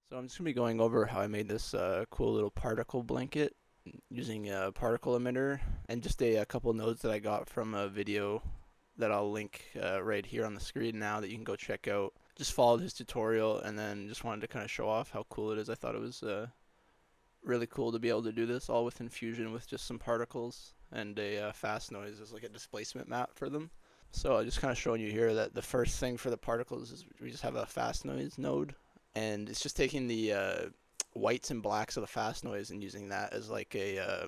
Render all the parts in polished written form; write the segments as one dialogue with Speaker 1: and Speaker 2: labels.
Speaker 1: So I'm just going to be going over how I made this cool little particle blanket using a particle emitter and just a couple nodes that I got from a video that I'll link right here on the screen now that you can go check out. Just followed his tutorial and then just wanted to kind of show off how cool it is. I thought it was really cool to be able to do this all within Fusion with just some particles and a fast noise as like a displacement map for them. So I just kind of showing you here that the first thing for the particles is we just have a fast noise node, and it's just taking the whites and blacks of the fast noise and using that as like a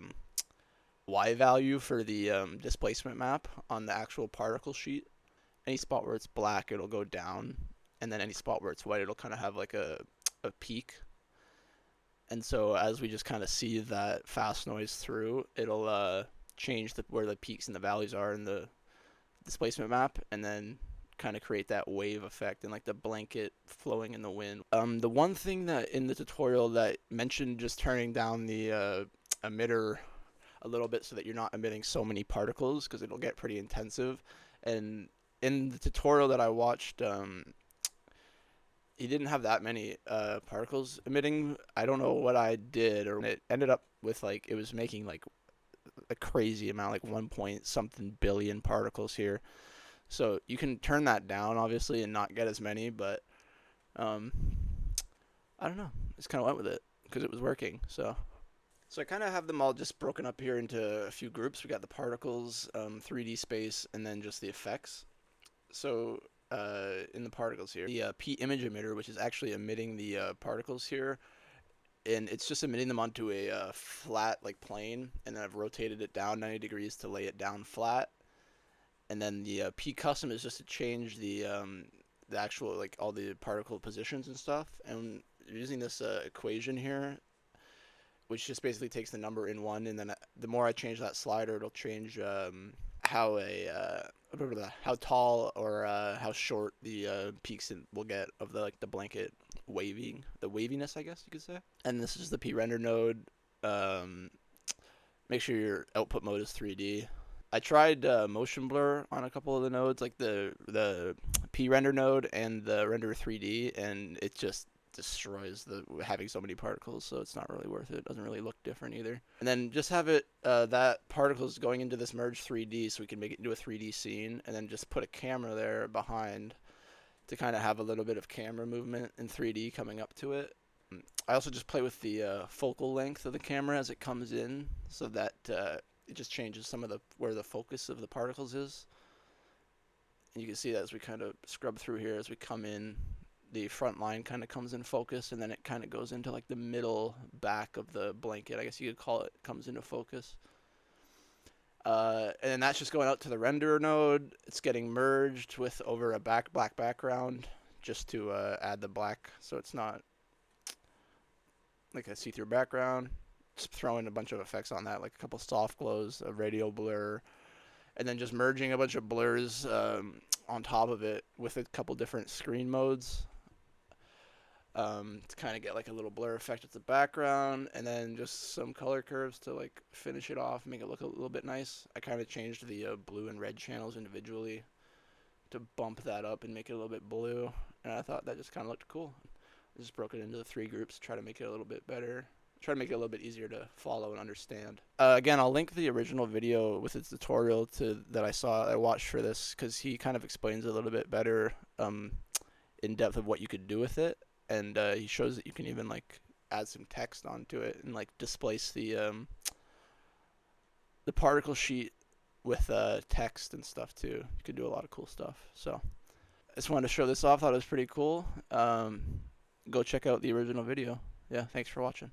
Speaker 1: Y value for the displacement map on the actual particle sheet. Any spot where it's black, it'll go down, and then any spot where it's white, it'll kind of have like a peak. And so as we just kind of see that fast noise through, it'll change where the peaks and the valleys are in the displacement map, and then kind of create that wave effect and like the blanket flowing in the wind. The one thing that in the tutorial that mentioned just turning down the emitter a little bit so that you're not emitting so many particles because it'll get pretty intensive. And in the tutorial that I watched, he didn't have that many particles emitting. I don't know what I did, or it ended up with like it was making like a crazy amount, like 1 point something billion particles here. So you can turn that down obviously and not get as many, but I don't know. Just kind of went with it because it was working. So I kind of have them all just broken up here into a few groups. We got the particles, 3D space, and then just the effects. So in the particles here, the P image emitter, which is actually emitting the particles here, and it's just emitting them onto a flat like plane, and then I've rotated it down 90 degrees to lay it down flat. And then the P custom is just to change the actual like all the particle positions and stuff. And using this equation here, which just basically takes the number in one, and then the more I change that slider, it'll change how tall or how short the peaks will get of the like the blanket waviness, I guess you could say. And this is the P render node. Make sure your output mode is 3D. I tried motion blur on a couple of the nodes, like the P render node and the render 3D, and it just destroys the having so many particles, so it's not really worth it. It doesn't really look different either. And then just have it that particles going into this merge 3D so we can make it into a 3D scene, and then just put a camera there behind to kind of have a little bit of camera movement in 3D coming up to it. I also just play with the focal length of the camera as it comes in, so that it just changes some of where the focus of the particles is. And you can see that as we kind of scrub through here, as we come in, the front line kind of comes in focus, and then it kind of goes into like the middle back of the blanket, I guess you could call it, comes into focus. And then that's just going out to the renderer node. It's getting merged with over a black background just to add the black so it's not like a see-through background. Just throwing a bunch of effects on that, like a couple soft glows, a radial blur, and then just merging a bunch of blurs on top of it with a couple different screen modes to kind of get like a little blur effect at the background, and then just some color curves to like finish it off, make it look a little bit nice. I kind of changed the blue and red channels individually to bump that up and make it a little bit blue, and I thought that just kind of looked cool. I just broke it into the 3 groups to try to make it a little bit better. Try to make it a little bit easier to follow and understand. Again, I'll link the original video with its tutorial that I watched for this, because he kind of explains a little bit better in depth of what you could do with it, and he shows that you can even like add some text onto it and like displace the particle sheet with text and stuff too. You could do a lot of cool stuff. So I just wanted to show this off. Thought it was pretty cool. Go check out the original video. Yeah, thanks for watching.